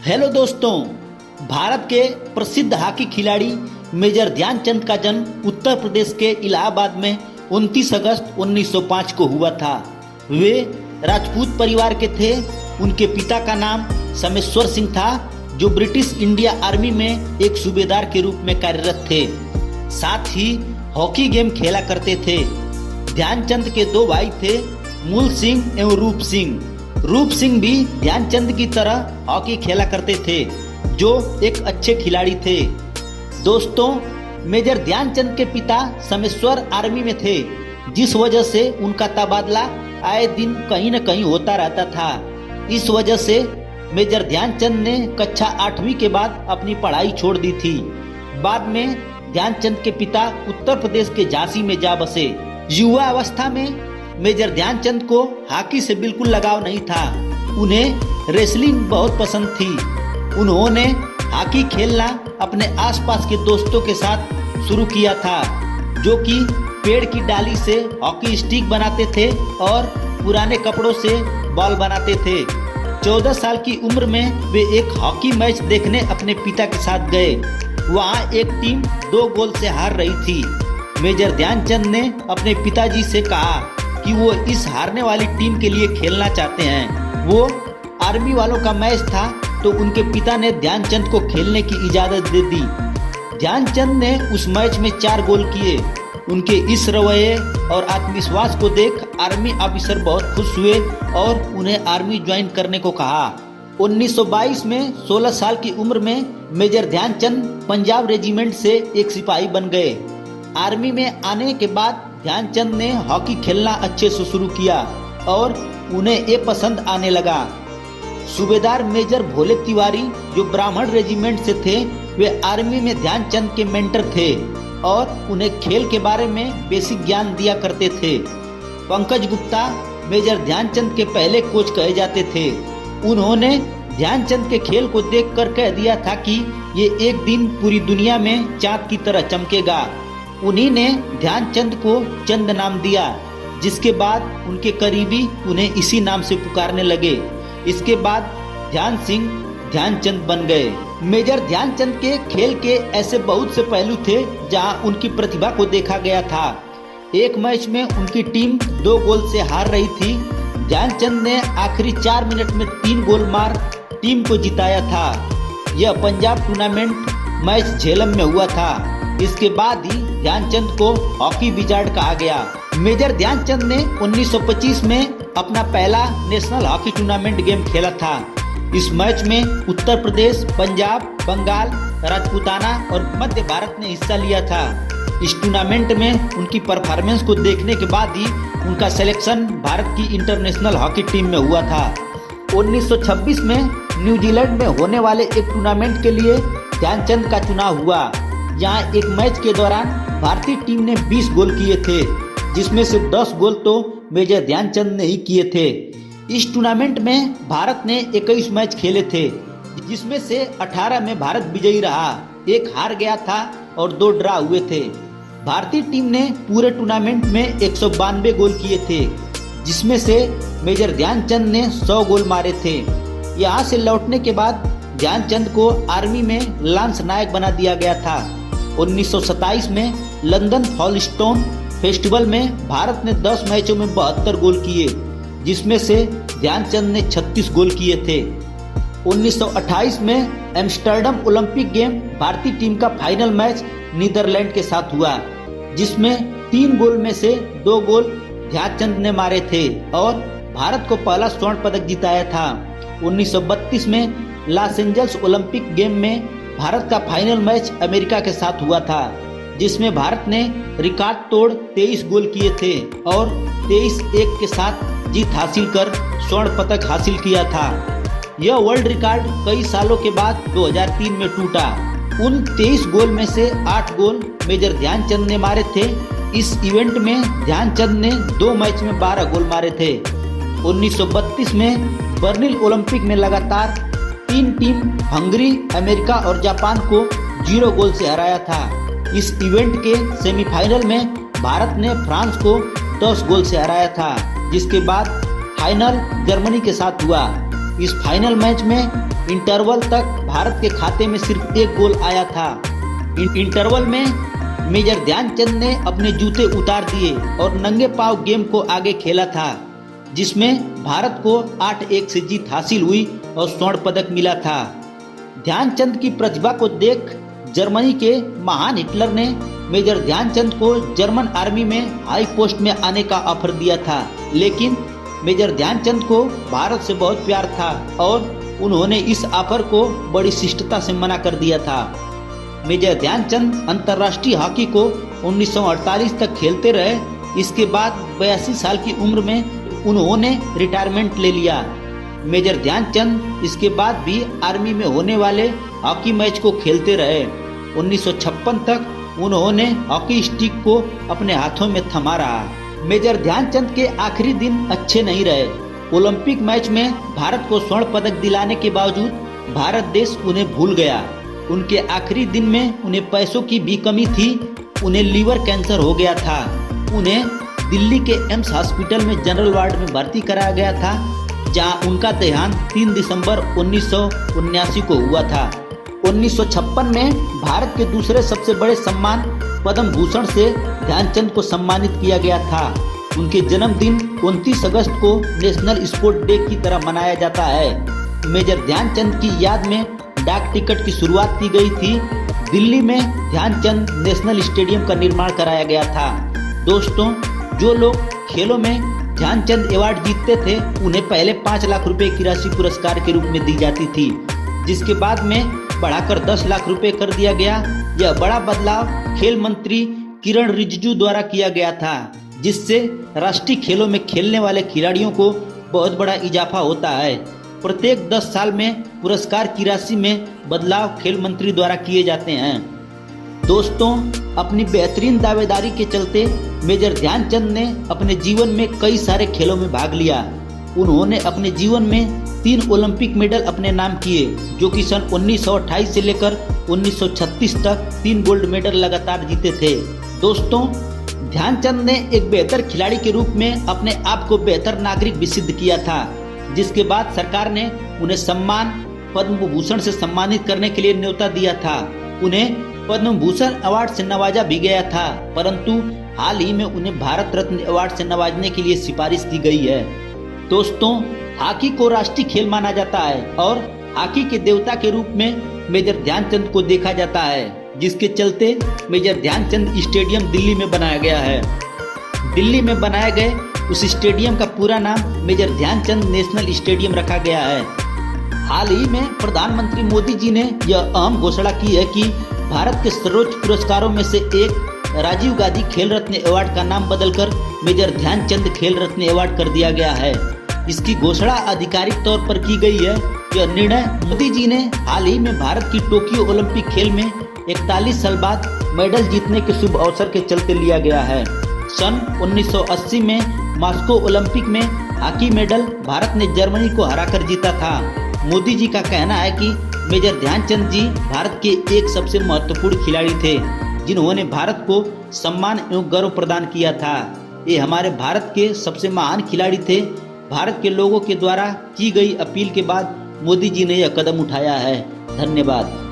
Hello दोस्तों, भारत के प्रसिद्ध हॉकी खिलाड़ी मेजर ध्यानचंद का जन्म उत्तर प्रदेश के इलाहाबाद में 29 अगस्त 1905 को हुआ था। वे राजपूत परिवार के थे। उनके पिता का नाम समेश्वर सिंह था, जो ब्रिटिश इंडिया आर्मी में एक सूबेदार के रूप में कार्यरत थे। साथ ही हॉकी गेम खेला करते थे। ध्यानचंद के दो भाई थे, मूल सिंह एवं रूप सिंह। रूप सिंह भी ध्यानचंद की तरह हॉकी खेला करते थे, जो एक अच्छे खिलाड़ी थे। दोस्तों, मेजर ध्यानचंद के पिता समेश्वर आर्मी में थे, जिस वजह से उनका तबादला आए दिन कहीं न कहीं होता रहता था। इस वजह से मेजर ध्यानचंद ने कक्षा 8वीं के बाद अपनी पढ़ाई छोड़ दी थी। बाद में ध्यानचंद के पिता उत्तर प्रदेश के झांसी में जा बसे। युवा अवस्था में मेजर ध्यानचंद को हॉकी से बिल्कुल लगाव नहीं था। उन्हें रेसलिंग बहुत पसंद थी। उन्होंने हॉकी खेलना अपने आसपास के दोस्तों के साथ शुरू किया था, जो कि पेड़ की डाली से हॉकी स्टिक बनाते थे और पुराने कपड़ों से बॉल बनाते थे। 14 साल की उम्र में वे एक हॉकी मैच देखने अपने पिता के साथ गए। वहाँ एक टीम 2 गोल से हार रही थी। मेजर ध्यानचंद ने अपने पिताजी से कहा कि वो इस हारने वाली टीम के लिए खेलना चाहते हैं। वो आर्मी वालों का मैच था, तो उनके पिता ने ध्यानचंद को खेलने की इजाज़त दे दी। ध्यानचंद ने उस मैच में 4 गोल किए। उनके इस रवैये और आत्मविश्वास को देख आर्मी ऑफिसर बहुत खुश हुए और उन्हें आर्मी ज्वाइन करने को कहा। 1922 में 16 साल की उम्र में मेजर ध्यानचंद पंजाब रेजिमेंट से एक सिपाही बन गए। आर्मी में आने के बाद ध्यानचंद ने हॉकी खेलना अच्छे से शुरू किया और उन्हें ये पसंद आने लगा। सूबेदार मेजर भोले तिवारी, जो ब्राह्मण रेजिमेंट से थे, वे आर्मी में ध्यानचंद के मेंटर थे और उन्हें खेल के बारे में बेसिक ज्ञान दिया करते थे। पंकज गुप्ता मेजर ध्यानचंद के पहले कोच कहे जाते थे। उन्होंने ध्यानचंद के खेल को देखकर कह दिया था कि ये एक दिन पूरी दुनिया में चाँद की तरह चमकेगा। उन्हीं ने ध्यानचंद को चंद नाम दिया, जिसके बाद उनके करीबी उन्हें इसी नाम से पुकारने लगे। इसके बाद ध्यान सिंह ध्यानचंद बन गए। मेजर ध्यानचंद के खेल के ऐसे बहुत से पहलू थे जहां उनकी प्रतिभा को देखा गया था। एक मैच में उनकी टीम 2 गोल से हार रही थी। ध्यानचंद ने आखिरी 4 मिनट में 3 गोल मार टीम को जिताया था। यह पंजाब टूर्नामेंट मैच झेलम में हुआ था। इसके बाद ही ध्यानचंद को हॉकी विजार्ड कहा गया। मेजर ध्यानचंद ने 1925 में अपना पहला नेशनल हॉकी टूर्नामेंट गेम खेला था। इस मैच में उत्तर प्रदेश, पंजाब, बंगाल, राजपूताना और मध्य भारत ने हिस्सा लिया था। इस टूर्नामेंट में उनकी परफॉर्मेंस को देखने के बाद ही उनका सिलेक्शन भारत की इंटरनेशनल हॉकी टीम में हुआ था। 1926 में न्यूजीलैंड में होने वाले एक टूर्नामेंट के लिए ध्यानचंद का चुनाव हुआ। यहाँ एक मैच के दौरान भारतीय टीम ने 20 गोल किए थे, जिसमें से 10 गोल तो मेजर ध्यानचंद ने ही किए थे। इस टूर्नामेंट में भारत ने 21 मैच खेले थे, जिसमें से 18 में भारत विजयी रहा। एक हार गया था और 2 ड्रा हुए थे। भारतीय टीम ने पूरे टूर्नामेंट में 192 गोल किए थे, जिसमें से मेजर ध्यानचंद ने 100 गोल मारे थे। यहाँ से लौटने के बाद ध्यानचंद को आर्मी में लांस नायक बना दिया गया था। 1927 में लंदन फॉलस्टोन फेस्टिवल में भारत ने 10 मैचों में 72 गोल किए, जिसमें से ध्यानचंद ने 36 गोल किए थे। 1928 में एम्स्टर्डम ओलंपिक गेम भारतीय टीम का फाइनल मैच नीदरलैंड के साथ हुआ, जिसमें 3 गोल में से 2 गोल ध्यानचंद ने मारे थे और भारत को पहला स्वर्ण पदक जिताया था। 1932 में लॉस एंजल्स ओलंपिक गेम में भारत का फाइनल मैच अमेरिका के साथ हुआ था, जिसमें भारत ने रिकॉर्ड तोड़ 23 गोल किए थे और 23-1 के साथ जीत हासिल कर स्वर्ण पदक हासिल किया था। यह वर्ल्ड रिकॉर्ड कई सालों के बाद 2003 में टूटा। उन 23 गोल में से 8 गोल मेजर ध्यानचंद ने मारे थे। इस इवेंट में ध्यानचंद ने 2 मैच में 12 गोल मारे थे। 1932 में बर्लिन ओलंपिक में लगातार 3 टीम हंगरी, अमेरिका और जापान को 0 गोल से हराया था। इस इवेंट के सेमीफाइनल में भारत ने फ्रांस को 10 गोल से हराया था, जिसके बाद फाइनल जर्मनी के साथ हुआ। इस फाइनल मैच में इंटरवल तक भारत के खाते में सिर्फ एक गोल आया था। इंटरवल में मेजर ध्यानचंद ने अपने जूते उतार दिए और नंगे पांव गेम को आगे खेला था, जिसमें भारत को 8-1 से जीत हासिल हुई और स्वर्ण पदक मिला था। ध्यानचंद की प्रतिभा को देख जर्मनी के महान हिटलर ने मेजर ध्यानचंद को जर्मन आर्मी में हाई पोस्ट में आने का ऑफर दिया था, लेकिन मेजर ध्यानचंद को भारत से बहुत प्यार था और उन्होंने इस ऑफर को बड़ी शिष्टता से मना कर दिया था। मेजर ध्यानचंद अंतर्राष्ट्रीय हॉकी को 1948 तक खेलते रहे। इसके बाद 82 साल की उम्र में उन्होंने रिटायरमेंट ले लिया। मेजर ध्यानचंद इसके बाद भी आर्मी में होने वाले हॉकी मैच को खेलते रहे। 1956 तक उन्होंने हॉकी स्टिक को अपने हाथों में थमा रहा। मेजर ध्यानचंद के आखिरी दिन अच्छे नहीं रहे। ओलंपिक मैच में भारत को स्वर्ण पदक दिलाने के बावजूद भारत देश उन्हें भूल गया। उनके आखिरी दिन में उन्हें पैसों की भी कमी थी। उन्हें लीवर कैंसर हो गया था। उन्हें दिल्ली के एम्स हॉस्पिटल में जनरल वार्ड में भर्ती कराया गया था, जहां उनका देहांत 3 दिसंबर 1979 को हुआ था। 1956 में भारत के दूसरे सबसे बड़े सम्मान पद्म भूषण से ध्यानचंद को सम्मानित किया गया था। उनके जन्मदिन 29 अगस्त को नेशनल स्पोर्ट डे की तरह मनाया जाता है। मेजर ध्यानचंद की याद में डाक टिकट की शुरुआत की गई थी। दिल्ली में ध्यानचंद नेशनल स्टेडियम का निर्माण कराया गया था। दोस्तों, जो लोग खेलों में ध्यानचंद अवार्ड जीतते थे उन्हें पहले 5 लाख रुपए की राशि पुरस्कार के रूप में दी जाती थी, जिसके बाद में बढ़ाकर 10 लाख रुपए कर दिया गया। यह बड़ा बदलाव खेल मंत्री किरण रिजिजू द्वारा किया गया था, जिससे राष्ट्रीय खेलों में खेलने वाले खिलाड़ियों को बहुत बड़ा इजाफा होता है। प्रत्येक 10 साल में पुरस्कार की राशि में बदलाव खेल मंत्री द्वारा किए जाते हैं। दोस्तों, अपनी बेहतरीन दावेदारी के चलते मेजर ध्यानचंद ने अपने जीवन में कई सारे खेलों में भाग लिया। उन्होंने अपने जीवन में 3 ओलंपिक मेडल अपने नाम किए, जो कि सन 1928 से लेकर 1936 तक 3 गोल्ड मेडल लगातार जीते थे। दोस्तों, ध्यानचंद ने एक बेहतर खिलाड़ी के रूप में अपने आप को बेहतर नागरिक भी सिद्ध किया था, जिसके बाद सरकार ने उन्हें सम्मान पद्म भूषण से सम्मानित करने के लिए न्योता दिया था। उन्हें पद्म भूषण अवार्ड से नवाजा भी गया था, परंतु हाल ही में उन्हें भारत रत्न अवार्ड से नवाजने के लिए सिफारिश की गई है। दोस्तों, हॉकी को राष्ट्रीय खेल माना जाता है और हॉकी के देवता के रूप में मेजर ध्यानचंद को देखा जाता है, जिसके चलते मेजर ध्यानचंद स्टेडियम दिल्ली में बनाया गया है। दिल्ली में बनाए गए उस स्टेडियम का पूरा नाम मेजर ध्यानचंद नेशनल स्टेडियम रखा गया है। हाल ही में प्रधानमंत्री मोदी जी ने यह अहम घोषणा की है कि भारत के सर्वोच्च पुरस्कारों में से एक राजीव गांधी खेल रत्न अवार्ड का नाम बदलकर मेजर ध्यानचंद खेल रत्न अवार्ड कर दिया गया है। इसकी घोषणा आधिकारिक तौर पर की गई है। यह निर्णय मोदी जी ने हाल ही में भारत की टोक्यो ओलंपिक खेल में 41 साल बाद मेडल जीतने के शुभ अवसर के चलते लिया गया है। सन 1980 में मॉस्को ओलंपिक में हॉकी मेडल भारत ने जर्मनी को हराकर जीता था। मोदी जी का कहना है कि मेजर ध्यानचंद जी भारत के एक सबसे महत्वपूर्ण खिलाड़ी थे, जिन्होंने भारत को सम्मान एवं गर्व प्रदान किया था। ये हमारे भारत के सबसे महान खिलाड़ी थे। भारत के लोगों के द्वारा की गई अपील के बाद मोदी जी ने यह कदम उठाया है। धन्यवाद।